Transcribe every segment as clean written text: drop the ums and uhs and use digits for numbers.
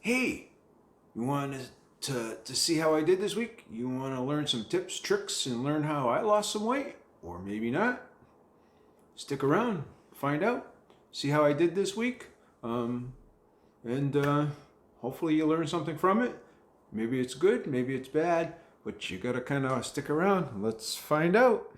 Hey, you want to see how I did this week? You want to learn some tips, tricks, and learn how I lost some weight? Or maybe not. Stick around, find out, see how I did this week. And hopefully you learn something from it. Maybe it's good, maybe it's bad, but you gotta kind of stick around. Let's find out.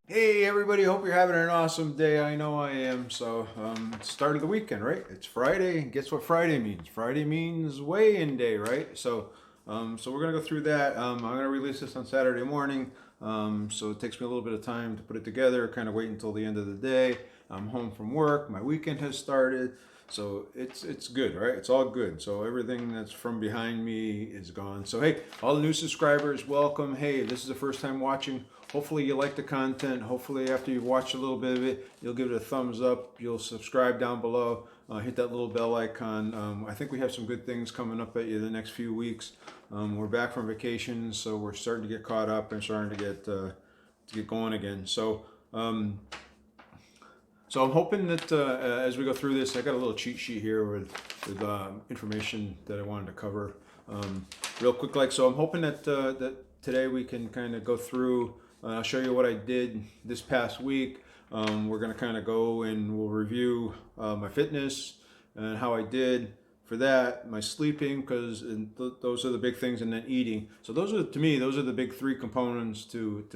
Hey everybody, hope you're having an awesome day. I know I am. So it's start of the weekend, right? It's Friday, and guess what Friday means? Friday means weigh-in day, right? So we're gonna go through that. I'm gonna release this on Saturday morning. So it takes me a little bit of time to put it together, kind of wait until the end of the day. I'm home from work, my weekend has started. So it's good, right? It's all good. So everything that's from behind me is gone. So hey, all the new subscribers, welcome. Hey, if this is the first time watching, hopefully you like the content. Hopefully after you've watched a little bit of it, you'll give it a thumbs up. You'll subscribe down below. Hit that little bell icon. I think we have some good things coming up at you the next few weeks. We're back from vacation, so we're starting to get caught up and starting to get going again. So I'm hoping that as we go through this, I got a little cheat sheet here with information that I wanted to cover real quick. So I'm hoping that today we can kind of go through. I'll show you what I did this past week. We're going to kind of go and we'll review my fitness and how I did for that, my sleeping, because those are the big things, and then eating. So those are, to me, those are the big three components to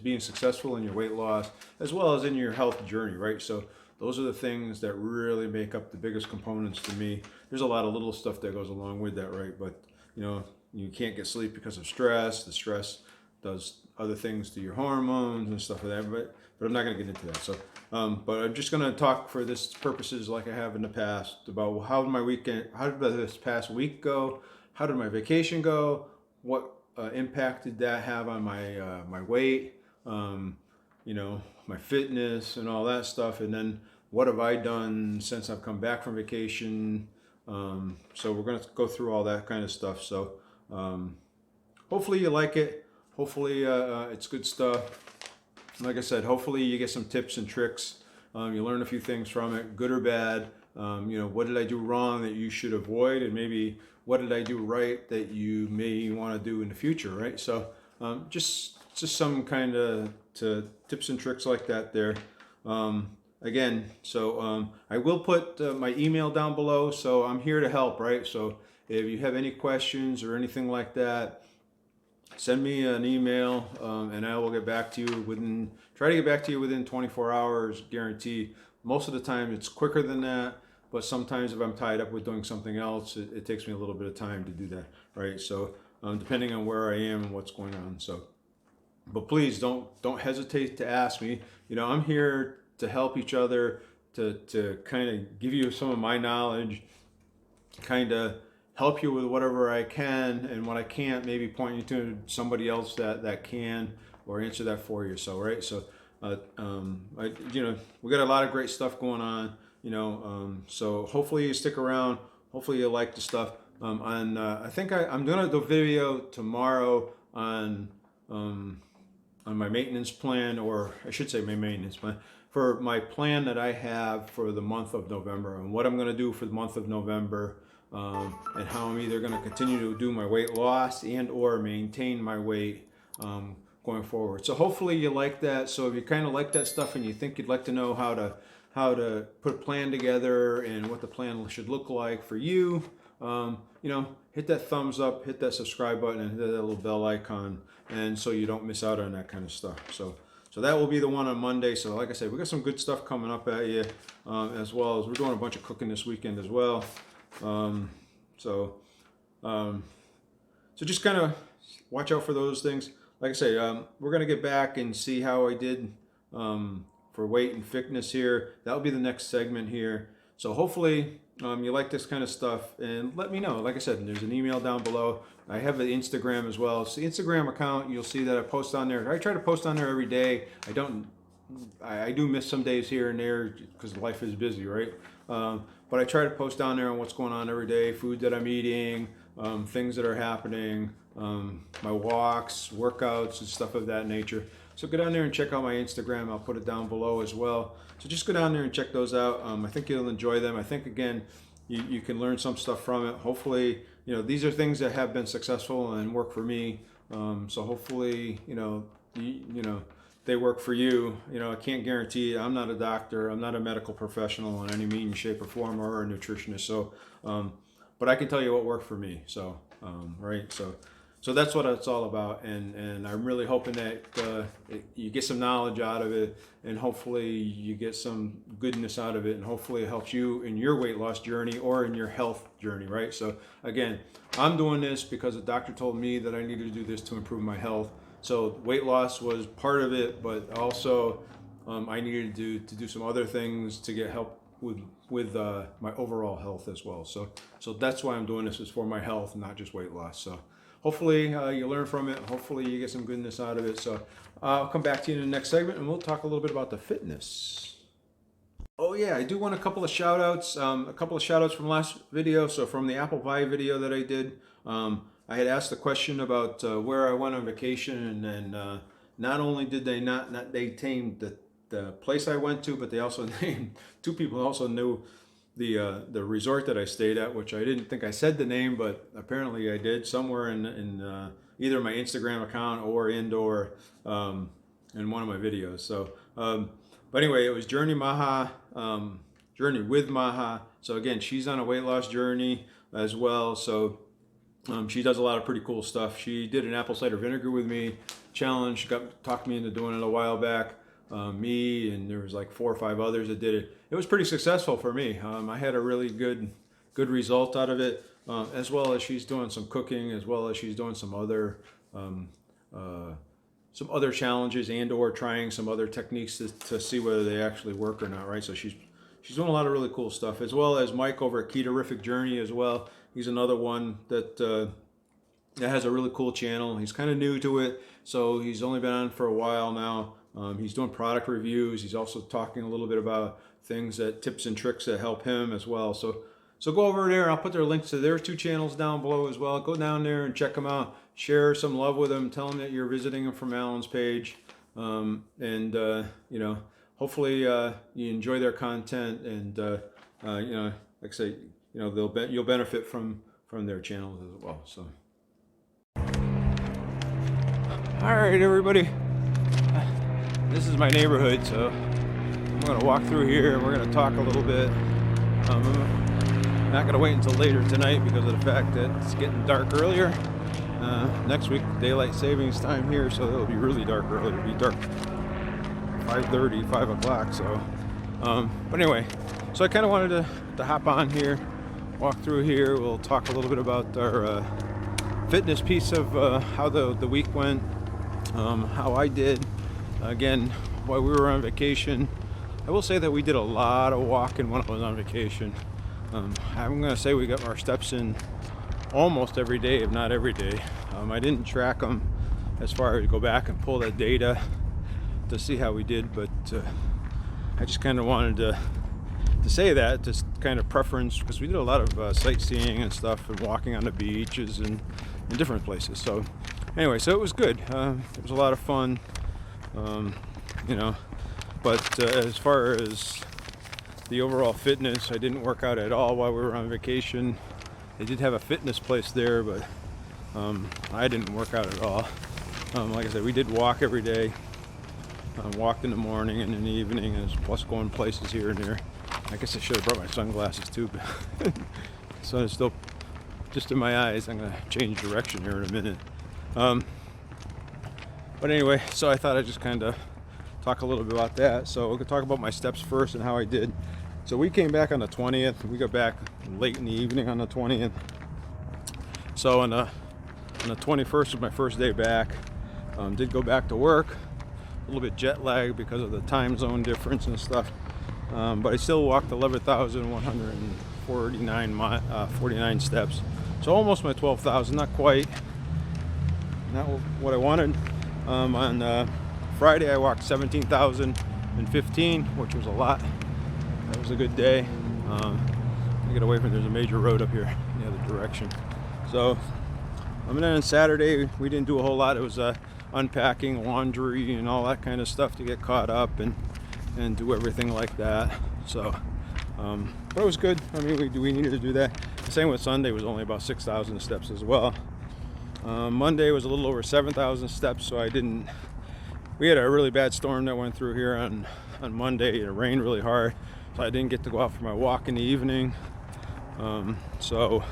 being successful in your weight loss as well as in your health journey, right? So those are the things that really make up the biggest components to me. There's a lot of little stuff that goes along with that, right? But you can't get sleep because of stress. The stress does other things to your hormones and stuff like that, but I'm not going to get into that. So but I'm just going to talk for this purposes like I have in the past about how did this past week go? How did my vacation go? What impact did that have on my weight? My fitness and all that stuff. And then what have I done since I've come back from vacation? So we're going to go through all that kind of stuff. So hopefully you like it. Hopefully it's good stuff. Like I said, hopefully you get some tips and tricks. You learn a few things from it, good or bad. What did I do wrong that you should avoid, and maybe what did I do right that you may want to do in the future, right? So just some kind of tips and tricks like that there. Again, so I will put my email down below. So I'm here to help, right? So if you have any questions or anything like that, send me an email and I will get back to you try to get back to you within 24 hours, guarantee. Most of the time it's quicker than that, but sometimes if I'm tied up with doing something else, it takes me a little bit of time to do that, right? So depending on where I am and what's going on. So, but please don't hesitate to ask me. I'm here to help each other, to kind of give you some of my knowledge, kind of help you with whatever I can, and what I can't, maybe point you to somebody else that can, or answer that for you. So right, so we got a lot of great stuff going on. So hopefully you stick around. Hopefully you like the stuff. I think I'm gonna do a video tomorrow on my maintenance plan, or I should say my maintenance plan for my plan that I have for the month of November, and what I'm gonna do for the month of November. And how I'm either going to continue to do my weight loss and or maintain my weight going forward. So hopefully you like that. So if you kind of like that stuff and you think you'd like to know how to put a plan together and what the plan should look like for you, hit that thumbs up, hit that subscribe button, and hit that little bell icon, and so you don't miss out on that kind of stuff. So that will be the one on Monday. So like I said, we got some good stuff coming up at you, as well as we're doing a bunch of cooking this weekend as well. So just kind of watch out for those things. Like I say, we're going to get back and see how I did for weight and fitness here. That'll be the next segment here. So hopefully you like this kind of stuff, and let me know. Like I said, there's an email down below. I have an Instagram as well. It's the Instagram account. You'll see that I post on there. I try to post on there every day. I do miss some days here and there because life is busy, right? But I try to post down there on what's going on every day, food that I'm eating, things that are happening, my walks, workouts, and stuff of that nature. So go down there and check out my Instagram. I'll put it down below as well. So just go down there and check those out. I think you'll enjoy them. I think, again, you can learn some stuff from it. Hopefully, these are things that have been successful and work for me. So hopefully, they work for you. I can't guarantee. I'm not a doctor. I'm not a medical professional in any means, shape, or form, or a nutritionist. So, but I can tell you what worked for me. So, right. So that's what it's all about, and I'm really hoping that you get some knowledge out of it, and hopefully you get some goodness out of it, and hopefully it helps you in your weight loss journey or in your health journey, right? So again, I'm doing this because the doctor told me that I needed to do this to improve my health. So weight loss was part of it, but also I needed to do some other things to get help with my overall health as well. So that's why I'm doing this, is for my health, not just weight loss. So hopefully you learn from it. Hopefully you get some goodness out of it. So I'll come back to you in the next segment, and we'll talk a little bit about the fitness. Oh yeah, I do want a couple of shout outs. From last video. So from the apple pie video that I did, I had asked the question about where I went on vacation, and not only did they they named the place I went to, but they also named two people who also knew the resort that I stayed at, which I didn't think I said the name, but apparently I did, somewhere in either my Instagram account or in one of my videos. So, but anyway, it was Journey with Maha. So again, she's on a weight loss journey as well. So she does a lot of pretty cool stuff. She did an apple cider vinegar with me challenge. Talked me into doing it a while back. Me and there was like 4 or 5 others that did it. It was pretty successful for me. I had a really good result out of it, as well as she's doing some cooking, as well as she's doing some other challenges and/or trying some other techniques to see whether they actually work or not. Right. So she's doing a lot of really cool stuff, as well as Mike over at Ketorific Journey as well. He's another one that has a really cool channel. He's kind of new to it, so he's only been on for a while now. He's doing product reviews. He's also talking a little bit about tips and tricks that help him as well. So go over there. I'll put their links to their 2 channels down below as well. Go down there and check them out. Share some love with them. Tell them that you're visiting them from Alan's page. Hopefully you enjoy their content, and like I say, you'll benefit from their channels as well. So, all right, everybody. This is my neighborhood, so I'm going to walk through here and we're going to talk a little bit. I'm not going to wait until later tonight because of the fact that it's getting dark earlier. Next week, daylight savings time here, so it'll be really dark early. It'll be dark 5:30, 5 o'clock. So, but anyway, so I kind of wanted to hop on here, walk through here. We'll talk a little bit about our fitness piece of how the week went, how I did. Again, while we were on vacation, I will say that we did a lot of walking when I was on vacation. I'm going to say we got our steps in almost every day, if not every day. I didn't track them as far as go back and pull that data to see how we did, but I just kind of wanted to say that, just kind of preference, because we did a lot of sightseeing and stuff, and walking on the beaches and in different places. So anyway, so it was good. It was a lot of fun. But as far as the overall fitness, I didn't work out at all while we were on vacation. They did have a fitness place there, but I didn't work out at all. Like I said, we did walk every day. Walked in the morning and in the evening, and plus going places here and there. I guess I should have brought my sunglasses too, but the sun is still just in my eyes. I'm going to change direction here in a minute. But anyway, so I thought I'd just kind of talk a little bit about that. So we could talk about my steps first and how I did. So we came back on the 20th. We got back late in the evening on the 20th. So on the 21st was my first day back. Did go back to work. A little bit jet lagged because of the time zone difference and stuff. But I still walked 11,149 steps. So almost my 12,000, not quite. Not what I wanted. On Friday I walked 17,015, which was a lot. That was a good day. I get away from, there's a major road up here in the other direction. So and then on Saturday we didn't do a whole lot. It was unpacking, laundry, and all that kind of stuff to get caught up and do everything like that. So but it was good. I mean, we needed to do that. The same with Sunday, was only about 6,000 steps as well. Monday was a little over 7,000 steps, so we had a really bad storm that went through here on Monday. It rained really hard, so I didn't get to go out for my walk in the evening. So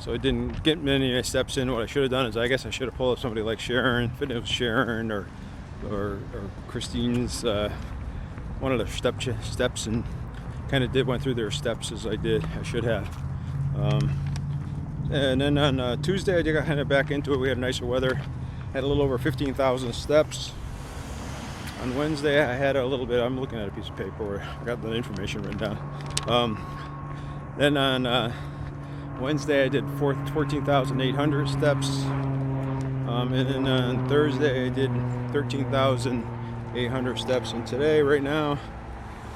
I didn't get many steps in. What I should have done is, I guess I should have pulled up somebody like Sharon, if it was Sharon or Christine's, one of the steps, and kind of went through their steps as I should have. And then on Tuesday, I got kind of back into it. We had nicer weather. Had a little over 15,000 steps. On Wednesday, I had a little bit. I'm looking at a piece of paper where I got the information written down. Then on Wednesday, I did 14,800 steps. And then on Thursday, I did 13,800 steps. And today, right now,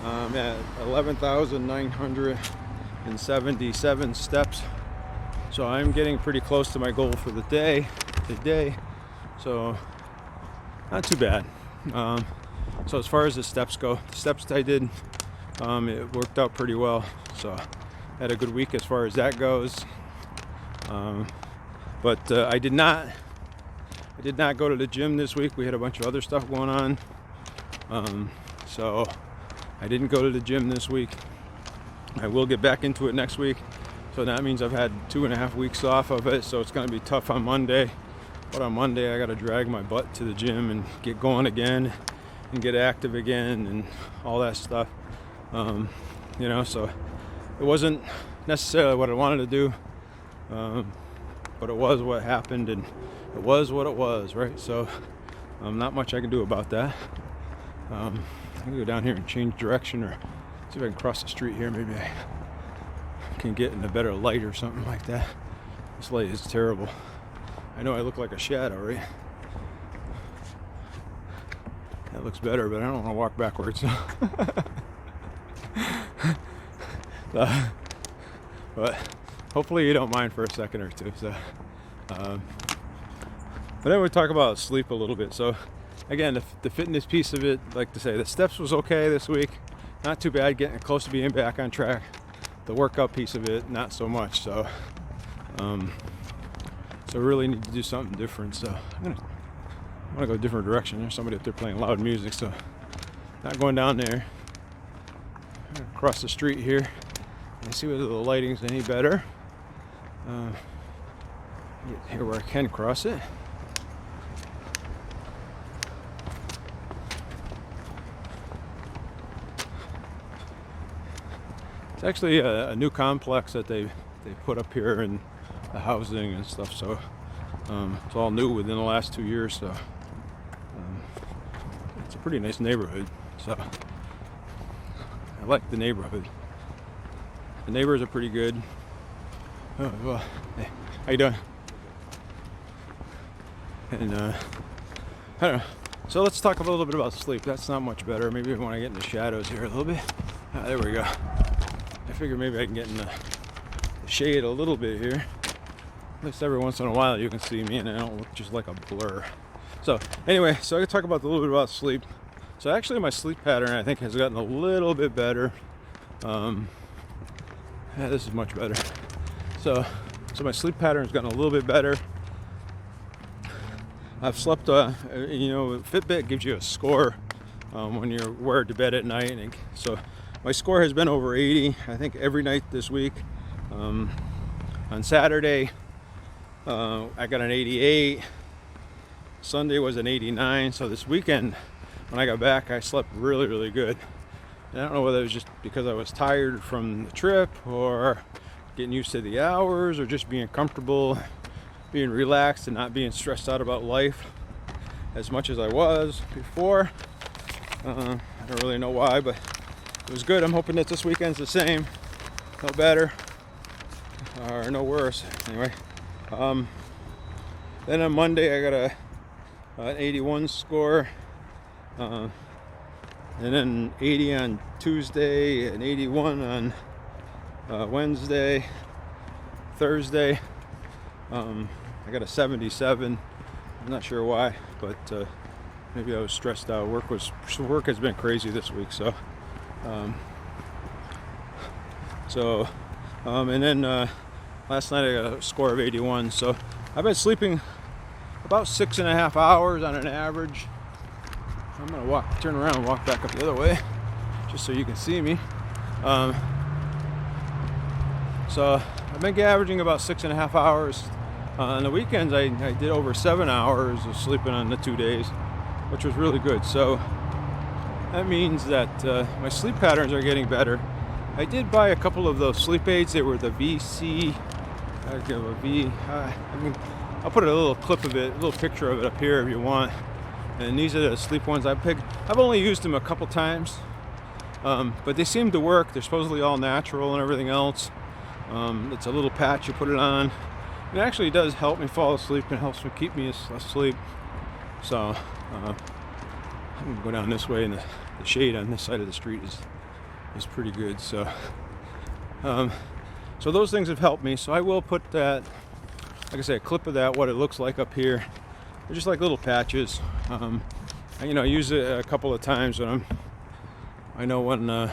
I'm at 11,977 steps. So I'm getting pretty close to my goal for the day today. So not too bad. So as far as the steps go, the steps I did, it worked out pretty well. So I had a good week as far as that goes. But I did not go to the gym this week. We had a bunch of other stuff going on. So I didn't go to the gym this week. I will get back into it next week. So that means I've had 2.5 weeks off of it. So it's going to be tough on Monday. But on Monday, I got to drag my butt to the gym and get going again and get active again and all that stuff. So it wasn't necessarily what I wanted to do, but it was what happened, and it was what it was, right? So not much I can do about that. I can go down here and change direction, or see if I can cross the street here. Maybe I can get in a better light or something like that. This light is terrible. I know I look like a shadow, right? That looks better, but I don't want to walk backwards. But hopefully you don't mind for a second or two. So, but then we talk about sleep a little bit. So, again, the fitness piece of it, like to say, the steps was okay this week. Not too bad, getting close to being back on track. The workout piece of it, not so much. So, so really need to do something different. So I want to go a different direction. There's somebody up there playing loud music, so not going down there. I'm gonna cross the street here and see whether the lighting's any better. Get here where I can cross it. It's actually a new complex that they put up here in the housing and stuff, so it's all new within the last 2 years. So it's a pretty nice neighborhood. So I like the neighborhood. The neighbors are pretty good. Oh, well, hey, how you doing? And I don't know. So let's talk a little bit about sleep. That's not much better. Maybe when I get in the shadows here a little bit. There we go. I figure maybe I can get in the shade a little bit here. At least every once in a while you can see me and I don't look just like a blur. So anyway, so I can talk about a little bit about sleep. So actually my sleep pattern, I think, has gotten a little bit better. Yeah, this is much better. So my sleep pattern has gotten a little bit better. I've slept, Fitbit gives you a score when you're wear to bed at night. And so my score has been over 80, I think, every night this week. On Saturday, I got an 88. Sunday was an 89. So this weekend, when I got back, I slept really, really good. And I don't know whether it was just because I was tired from the trip, or getting used to the hours, or just being comfortable, being relaxed and not being stressed out about life as much as I was before. I don't really know why, but it was good. I'm hoping that this weekend's the same, no better or no worse. Anyway, then on Monday I got an 81 score, and then 80 on Tuesday, and 81 on Wednesday. Thursday, I got a 77. I'm not sure why, but maybe I was stressed out. Work has been crazy this week, so So, and then last night I got a score of 81. So I've been sleeping about 6.5 hours on an average. I'm gonna turn around and walk back up the other way, just so you can see me. So I've been averaging about 6.5 hours. On the weekends, I did over 7 hours of sleeping on the 2 days, which was really good. So that means that my sleep patterns are getting better. I did buy a couple of those sleep aids. They were the VC. I'll put a little clip of it, a little picture of it up here if you want. And these are the sleep ones I picked. I've only used them a couple times, but they seem to work. They're supposedly all natural and everything else. It's a little patch, you put it on. It actually does help me fall asleep and helps me keep me asleep. So I'm gonna go down this way, and the shade on this side of the street is pretty good. So so those things have helped me. So I will put that, like I say, a clip of that, what it looks like up here. They're just like little patches. I use it a couple of times when I know when I'm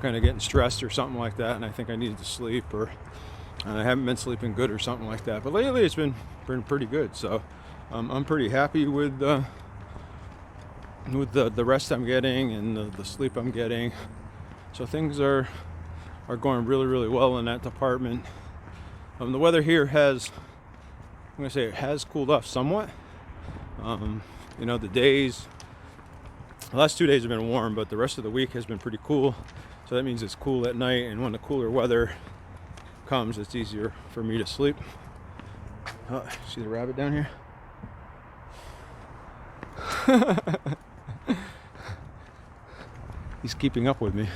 kind of getting stressed or something like that, and I think I need to sleep, or and I haven't been sleeping good or something like that. But lately it's been pretty good. So I'm pretty happy with the rest I'm getting and the sleep I'm getting. So things are going really, really well in that department. The weather here has cooled off somewhat. The last 2 days have been warm, but the rest of the week has been pretty cool. So that means it's cool at night, and when the cooler weather comes, it's easier for me to sleep. See the rabbit down here? He's keeping up with me.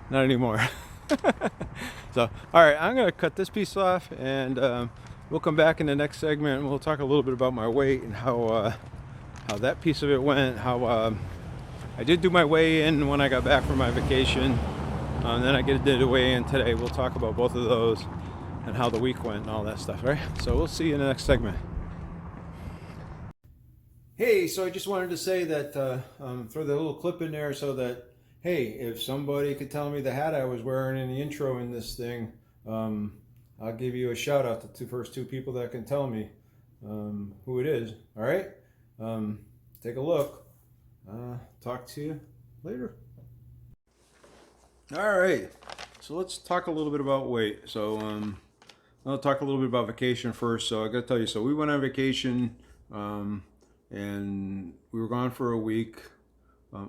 Not anymore. So, all right, I'm going to cut this piece off, and we'll come back in the next segment, and we'll talk a little bit about my weight and how that piece of it went, how I did do my weigh-in when I got back from my vacation, and then I did the weigh-in today. We'll talk about both of those and how the week went and all that stuff, right? So we'll see you in the next segment. Hey, so I just wanted to say that, throw the little clip in there so that, hey, if somebody could tell me the hat I was wearing in the intro in this thing, I'll give you a shout out to the first two people that can tell me who it is. All right? Take a look. Talk to you later. All right. So let's talk a little bit about weight. So I'll talk a little bit about vacation first. So I got to tell you, so we went on vacation and we were gone for a week.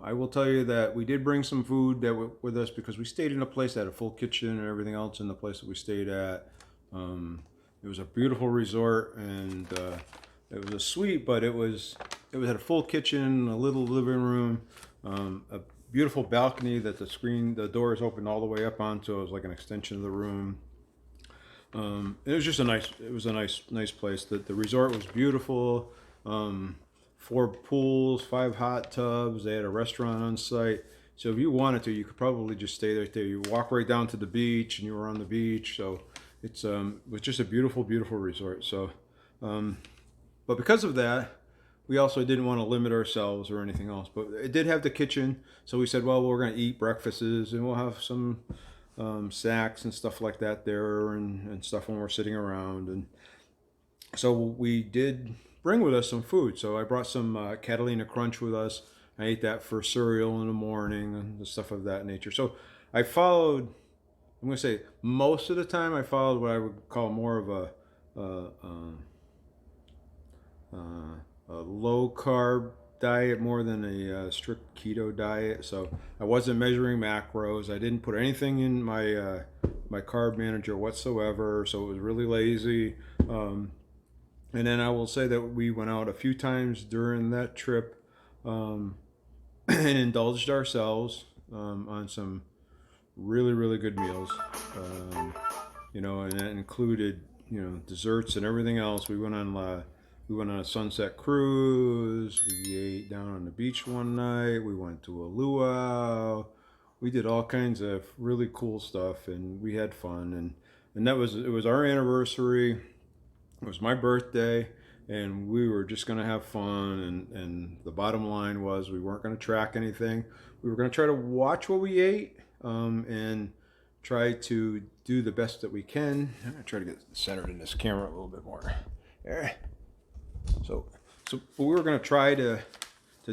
I will tell you that we did bring some food with us because we stayed in a place that had a full kitchen and everything else in the place that we stayed at. It was a beautiful resort, and it was a suite, but it had a full kitchen, a little living room, a beautiful balcony that the doors opened all the way up onto. It was like an extension of the room. It was just a nice place. The resort was beautiful. 4 pools, 5 hot tubs. They had a restaurant on site. So if you wanted to, you could probably just stay right there. You walk right down to the beach, and you were on the beach. So it was just a beautiful, beautiful resort. So, but because of that, we also didn't want to limit ourselves or anything else. But it did have the kitchen, so we said, well, we're going to eat breakfasts, and we'll have some snacks and stuff like that there, and stuff when we're sitting around. And so we did bring with us some food. So I brought some Catalina Crunch with us. I ate that for cereal in the morning and stuff of that nature. So I followed, I'm going to say most of the time I followed what I would call more of a low carb diet more than a strict keto diet. So I wasn't measuring macros. I didn't put anything in my carb manager whatsoever. So it was really lazy. And then I will say that we went out a few times during that trip and indulged ourselves on some really, really good meals. And that included, desserts and everything else. We went on a sunset cruise. We ate down on the beach one night. We went to a luau. We did all kinds of really cool stuff, and we had fun. And it was our anniversary. It was my birthday, and we were just going to have fun. And the bottom line was we weren't going to track anything. We were going to try to watch what we ate, and try to do the best that we can. I'm going to try to get centered in this camera a little bit more. There. So we were going to try to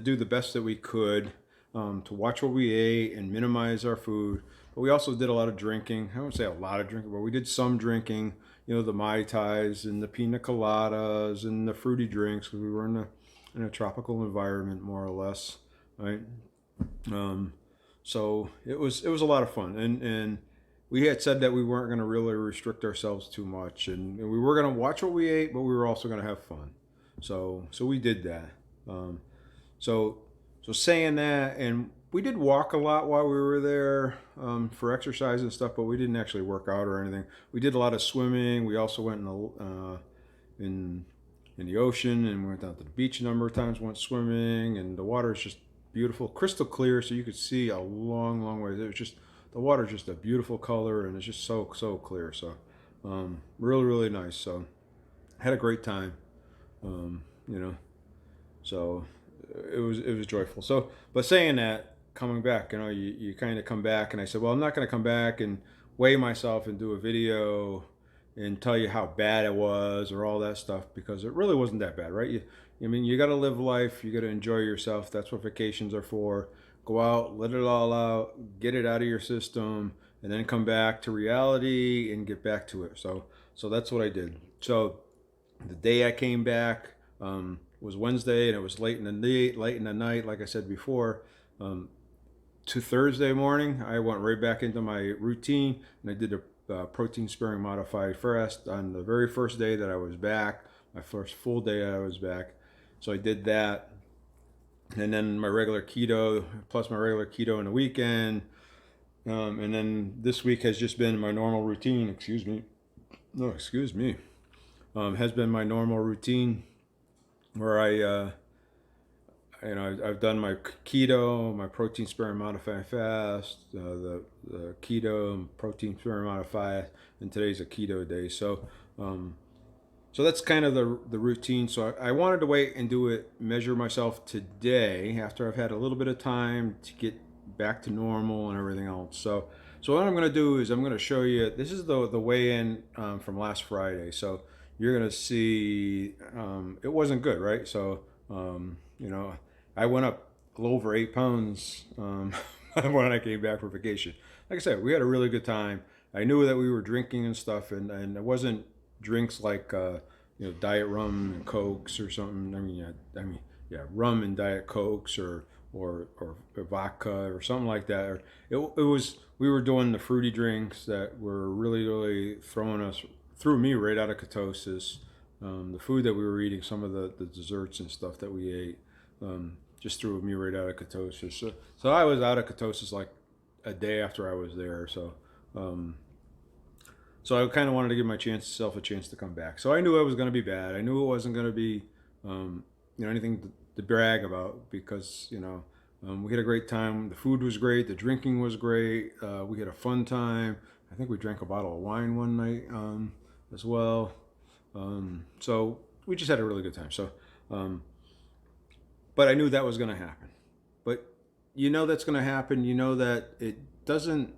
do the best that we could, to watch what we ate and minimize our food. But we also did a lot of drinking. I wouldn't say a lot of drinking, but we did some drinking. You know, the Mai Tais and the pina coladas and the fruity drinks, because we were in a tropical environment, more or less, right? So it was a lot of fun, and we had said that we weren't going to really restrict ourselves too much, and we were going to watch what we ate, but we were also going to have fun. So we did that. So saying that, and we did walk a lot while we were there, for exercise and stuff, but we didn't actually work out or anything. We did a lot of swimming. We also went in the ocean, and we went down to the beach a number of times, went swimming, and the water is just beautiful, crystal clear, so you could see a long way. It was just, the water is just a beautiful color, and it's just so clear. So really nice. So had a great time. You know, so it was joyful. So, but saying that, coming back, you know, you kind of come back, and I said, well, I'm not going to come back and weigh myself and do a video and tell you how bad it was or all that stuff, because it really wasn't that bad, right? I mean, you got to live life, you got to enjoy yourself. That's what vacations are for. Go out, let it all out, get it out of your system, and then come back to reality and get back to it. So that's what I did. So the day I came back, was Wednesday, and it was late in the night, like I said before. To Thursday morning, I went right back into my routine, and I did a protein sparing modified fast on the very first day that I was back, my first full day I was back. So I did that, and then my regular keto, plus my regular keto in the weekend, and then this week has just been my normal routine. Excuse me. Has been my normal routine, where I've done my keto, my protein sparing modified fast, the keto, protein sparing modified, and today's a keto day. So that's kind of the routine. So I wanted to wait and do it, measure myself today after I've had a little bit of time to get back to normal and everything else. So what I'm going to do is I'm going to show you, this is the weigh-in from last Friday. So you're going to see, it wasn't good, right? So, you know, I went up a little over 8 pounds when I came back from vacation. Like I said, we had a really good time. I knew that we were drinking and stuff, and it wasn't drinks like diet rum and cokes or something. I mean, rum and diet cokes or vodka or something like that. It was, we were doing the fruity drinks that were really threw me right out of ketosis. The food that we were eating, some of the desserts and stuff that we ate, just threw me right out of ketosis. So I was out of ketosis like a day after I was there. So I kind of wanted to give myself a chance to come back. So I knew it was going to be bad. I knew it wasn't going to be anything to brag about, because we had a great time. The food was great. The drinking was great. We had a fun time. I think we drank a bottle of wine one night as well. So we just had a really good time. So, but I knew that was going to happen. But that's going to happen. That it doesn't.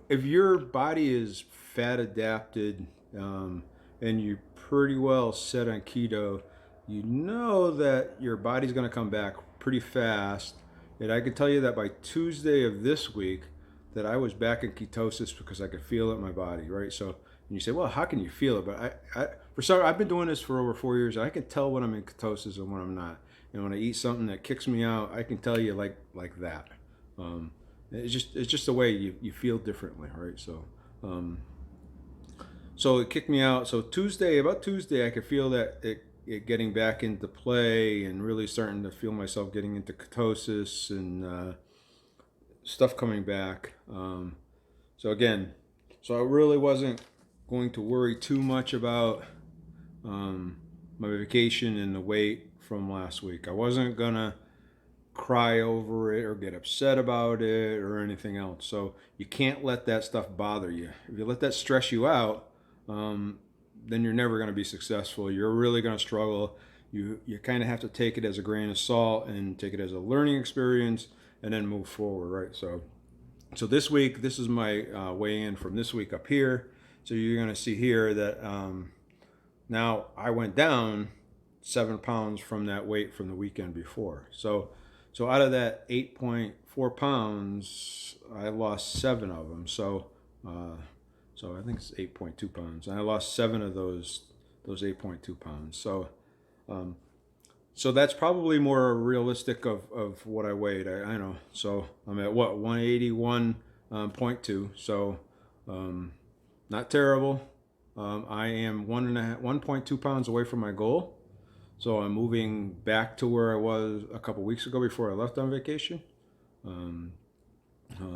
If your body is fat adapted, and you're pretty well set on keto, that your body's going to come back pretty fast. And I can tell you that by Tuesday of this week, that I was back in ketosis because I could feel it in my body, right? So, and you say, well, how can you feel it? But I've been doing this for over 4 years, and I can tell when I'm in ketosis and when I'm not. And when I eat something that kicks me out, I can tell you like that. It's just the way you feel differently, right? So it kicked me out. So about Tuesday, I could feel that it getting back into play, and really starting to feel myself getting into ketosis and stuff coming back. So I really wasn't going to worry too much about my vacation and the weight from last week. I wasn't gonna cry over it or get upset about it or anything else. So you can't let that stuff bother you. If you let that stress you out, then you're never going to be successful. You're really going to struggle. You kind of have to take it as a grain of salt and take it as a learning experience, and then move forward, right? So this week, this is my weigh-in from this week up here. So you're going to see here that now I went down 7 pounds from that weight from the weekend before. So out of that 8.4 pounds, I lost 7 of them. So I think it's 8.2 pounds. And I lost 7 of those 8.2 pounds. So that's probably more realistic of what I weighed. I know. So I'm at what, 181.2. So not terrible. I am 1.2 pounds away from my goal. So I'm moving back to where I was a couple weeks ago before I left on vacation.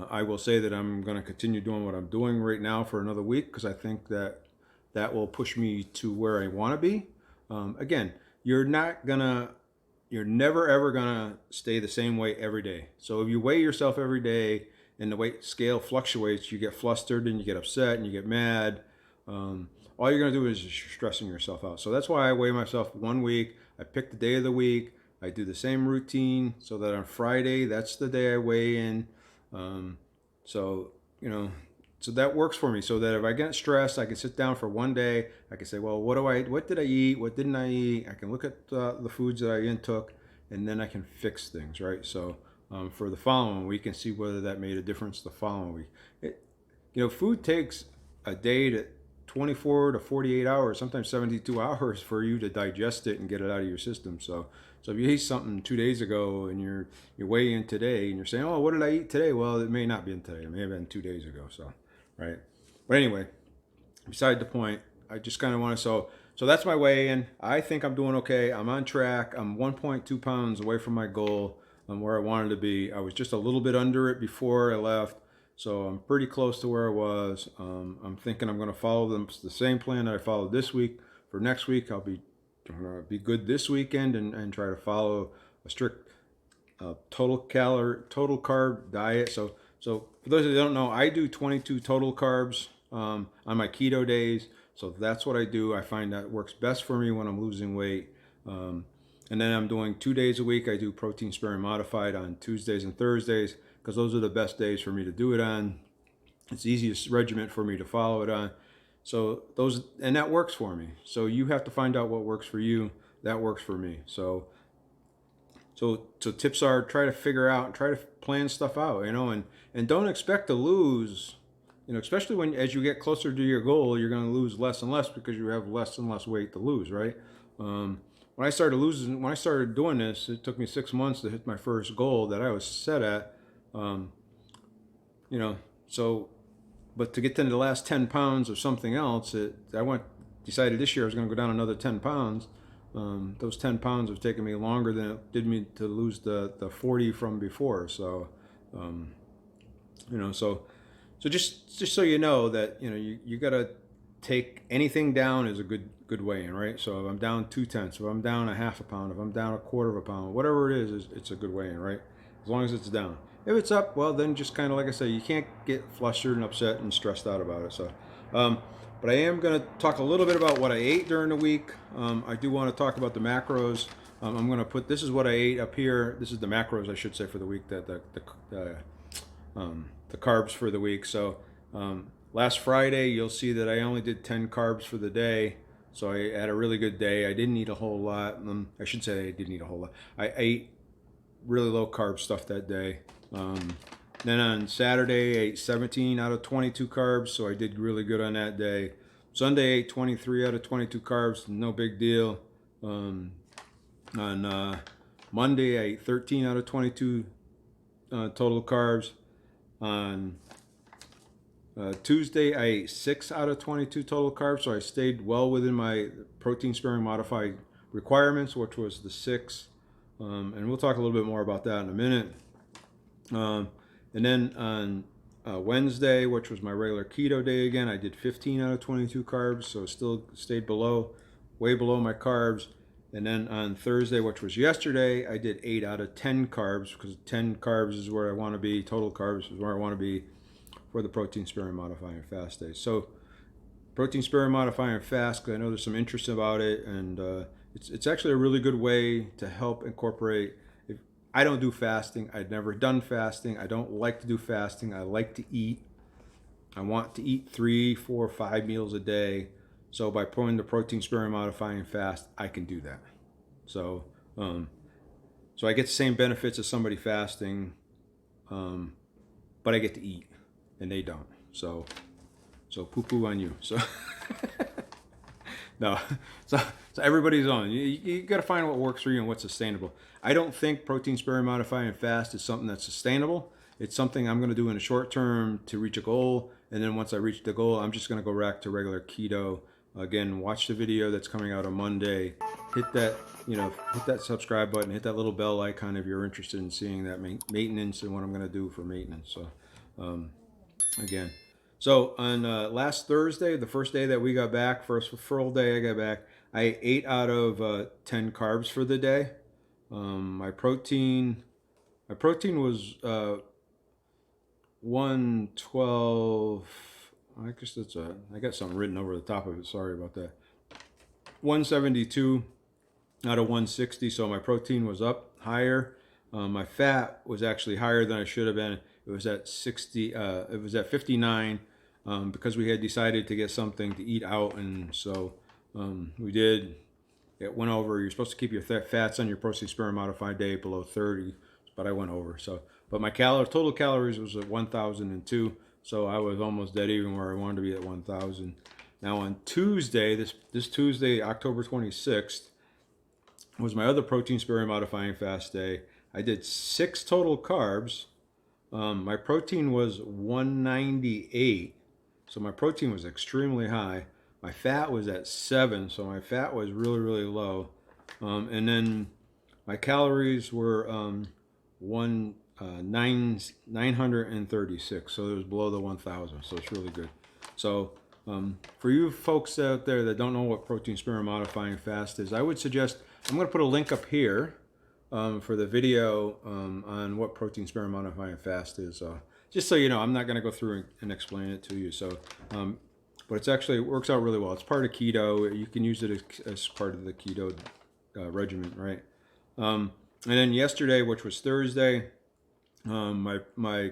I will say that I'm going to continue doing what I'm doing right now for another week, because I think that will push me to where I want to be. Again, you're never ever gonna stay the same weight every day. So if you weigh yourself every day and the weight scale fluctuates, you get flustered and you get upset and you get mad. All you're gonna do is just stressing yourself out. So that's why I weigh myself 1 week. I pick the day of the week. I do the same routine so that on Friday, that's the day I weigh in. So that works for me, so that if I get stressed, I can sit down for 1 day. I can say, well, what did I eat? What didn't I eat? I can look at the foods that I intook, and then I can fix things, right? So for the following week, and see whether that made a difference the following week. Food takes a day to 24 to 48 hours, sometimes 72 hours for you to digest it and get it out of your system. So if you ate something 2 days ago and you're weighing in today and you're saying, oh, what did I eat today? Well, it may not be in today. It may have been 2 days ago. So. Right. But anyway, beside the point, I just kind of want to, so that's my weigh-in. I think I'm doing okay. I'm on track. I'm 1.2 pounds away from my goal. I'm where I wanted to be. I was just a little bit under it before I left. So I'm pretty close to where I was. I'm thinking I'm going to follow the same plan that I followed this week. For next week, I'll be good this weekend and try to follow a strict total carb diet. So for those that don't know, I do 22 total carbs on my keto days. So that's what I do. I find that works best for me when I'm losing weight. And then I'm doing 2 days a week. I do protein sparing modified on Tuesdays and Thursdays, because those are the best days for me to do it on. It's the easiest regimen for me to follow it on. So and that works for me. So you have to find out what works for you. That works for me. So tips are, try to figure out, try to plan stuff out, and don't expect to lose, especially as you get closer to your goal, you're going to lose less and less because you have less and less weight to lose, right? When I started doing this, it took me 6 months to hit my first goal that I was set at, but to get to the last 10 pounds of something else, decided this year I was going to go down another 10 pounds. Those 10 pounds have taken me longer than it did me to lose the 40 from before. So, so just so you know that, you got to take anything down as a good weigh-in, right? So if I'm down 2/10, if I'm down a half a pound, if I'm down a quarter of a pound, whatever it is it's a good weigh-in, right? As long as it's down. If it's up, well, then just kind of, like I say, you can't get flustered and upset and stressed out about it. So, but I am going to talk a little bit about what I ate during the week. I do want to talk about the macros. I'm going to put, this is what I ate up here. This is the macros, I should say, for the week, the carbs for the week. So last Friday, you'll see that I only did 10 carbs for the day. So I had a really good day. I didn't eat a whole lot. I should say I didn't eat a whole lot. I ate really low carb stuff that day. Then on Saturday, I ate 17 out of 22 carbs, so I did really good on that day. Sunday, I ate 23 out of 22 carbs, no big deal. On Monday, I ate 13 out of 22 total carbs. On Tuesday, I ate 6 out of 22 total carbs, so I stayed well within my protein sparing modified requirements, which was the 6. And we'll talk a little bit more about that in a minute. And then on Wednesday, which was my regular keto day again, I did 15 out of 22 carbs, so still stayed way below my carbs. And then on Thursday, which was yesterday, I did 8 out of 10 carbs, because 10 carbs is where I want to be, total carbs is where I want to be for the protein sparing modifying fast days. So protein sparing modifying fast, because I know there's some interest about it, and it's actually a really good way to help incorporate. If I don't do fasting, I'd never done fasting. I don't like to do fasting. I like to eat. I want to eat 3, 4, 5 meals a day. So by putting the protein sparing modifying fast, I can do that. So so I get the same benefits as somebody fasting, but I get to eat, and they don't. So poo-poo on you. So no, so everybody's on. You got to find what works for you and what's sustainable. I don't think protein sparing modifying fast is something that's sustainable. It's something I'm going to do in the short term to reach a goal, and then once I reach the goal, I'm just going to go back to regular keto. Again, watch the video that's coming out on Monday. Hit that, hit that subscribe button. Hit that little bell icon if you're interested in seeing that maintenance and what I'm going to do for maintenance. So, again. So on last Thursday, the first day that we got back, first full day I got back, I ate 8 out of 10 carbs for the day. My protein was 112. I guess I got something written over the top of it. Sorry about that. 172 out of 160. So my protein was up higher. My fat was actually higher than I should have been. It was at 60. It was at 59 because we had decided to get something to eat out, and so we did. It went over. You're supposed to keep your fats on your protein sparing modified day below 30, but I went over. So, but my total calories was at 1,002. So I was almost dead even where I wanted to be at 1,000. Now on Tuesday, this Tuesday, October 26th, was my other protein sparing modifying fast day. I did 6 total carbs. My protein was 198, so my protein was extremely high. My fat was at 7, so my fat was really, really low. And then my calories were 936, so it was below the 1,000, so it's really good. So for you folks out there that don't know what protein sparing modifying fast is, I would suggest, I'm going to put a link up here for the video on what protein sparing modifying fast is. Just so you know, I'm not going to go through and explain it to you. So, but it works out really well. It's part of keto. You can use it as part of the keto regimen, right? And then yesterday, which was Thursday, my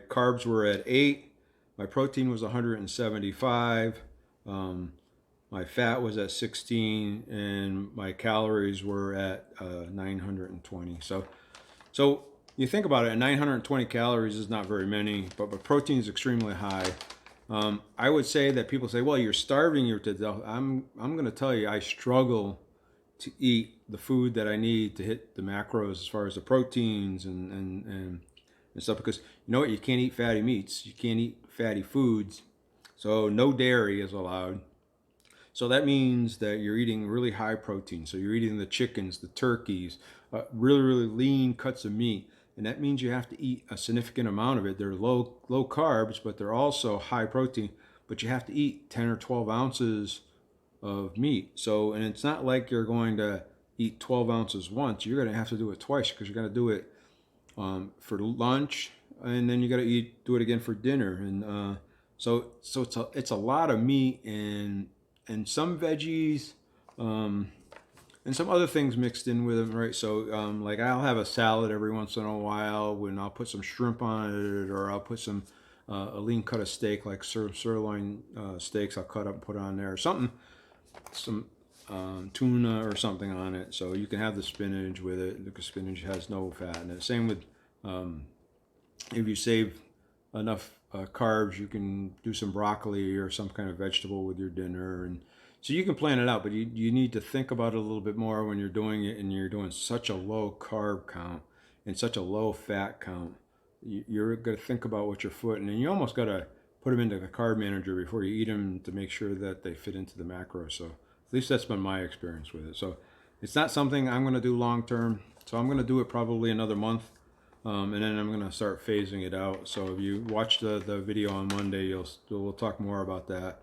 carbs were at 8. My protein was 175. My fat was at 16, and my calories were at 920. So you think about it, 920 calories is not very many, but protein is extremely high. I would say that people say, well, you're starving you to death. I'm going to tell you, I struggle to eat the food that I need to hit the macros as far as the proteins and stuff, because you know what, you can't eat fatty meats, you can't eat fatty foods, so no dairy is allowed. So that means that you're eating really high protein. So you're eating the chickens, the turkeys, really, really lean cuts of meat. And that means you have to eat a significant amount of it. They're low carbs, but they're also high protein. But you have to eat 10 or 12 ounces of meat. So, and it's not like you're going to eat 12 ounces once. You're going to have to do it twice, because you're going to do it for lunch, and then you got to do it again for dinner. And so it's a lot of meat and some veggies, and some other things mixed in with them, right? So like I'll have a salad every once in a while when I'll put some shrimp on it, or I'll put some a lean cut of steak, like sirloin steaks I'll cut up and put on there, or something, some tuna or something on it. So you can have the spinach with it, because spinach has no fat in it. Same with if you save enough carbs, you can do some broccoli or some kind of vegetable with your dinner. And so you can plan it out, but you need to think about it a little bit more when you're doing it, and you're doing such a low carb count and such a low fat count. You're going to think about what you're putting, and you almost got to put them into the carb manager before you eat them to make sure that they fit into the macros. So at least that's been my experience with it. So it's not something I'm going to do long term. So I'm going to do it probably another month. And then I'm going to start phasing it out. So if you watch the video on Monday, we'll talk more about that.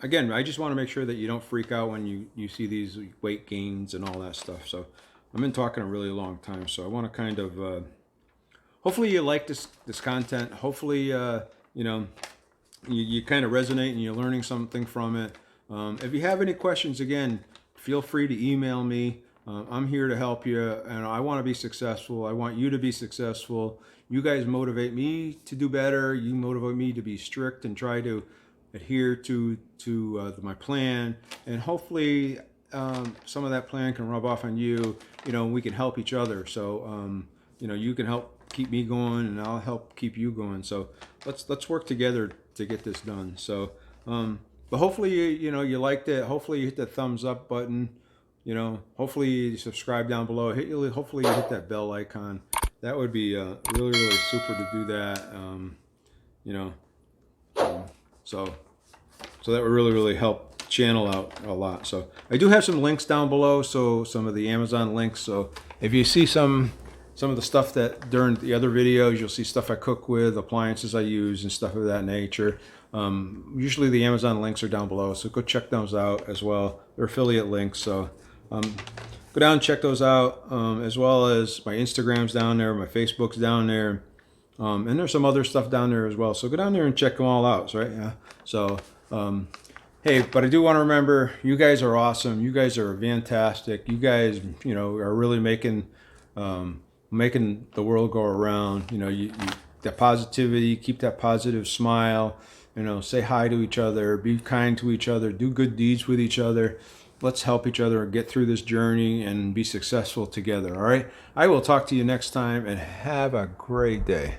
Again, I just want to make sure that you don't freak out when you see these weight gains and all that stuff. So I've been talking a really long time, so I want to kind of hopefully you like this content. Hopefully you kind of resonate and you're learning something from it. If you have any questions, again, feel free to email me. I'm here to help you, and I want to be successful. I want you to be successful. You guys motivate me to do better. You motivate me to be strict and try to adhere to my plan, and hopefully some of that plan can rub off on you. You know, we can help each other. So you know, you can help keep me going, and I'll help keep you going. So let's work together to get this done. So but hopefully you know you liked it. Hopefully you hit the thumbs up button. You know, hopefully you subscribe down below. Hopefully you hit that bell icon. That would be really super to do that. You know, so that would really help channel out a lot. So I do have some links down below. So some of the Amazon links. So if you see some of the stuff that during the other videos, you'll see stuff I cook with, appliances I use, and stuff of that nature. Usually the Amazon links are down below, so go check those out as well. They're affiliate links, so go down and check those out, as well as my Instagram's down there, my Facebook's down there, and there's some other stuff down there as well. So go down there and check them all out, right? Yeah. So hey, but I do want to remember, you guys are awesome. You guys are fantastic. You guys, you know, are really making the world go around. You know, that positivity, keep that positive smile. You know, say hi to each other, be kind to each other, do good deeds with each other. Let's help each other get through this journey and be successful together. All right. I will talk to you next time, and have a great day.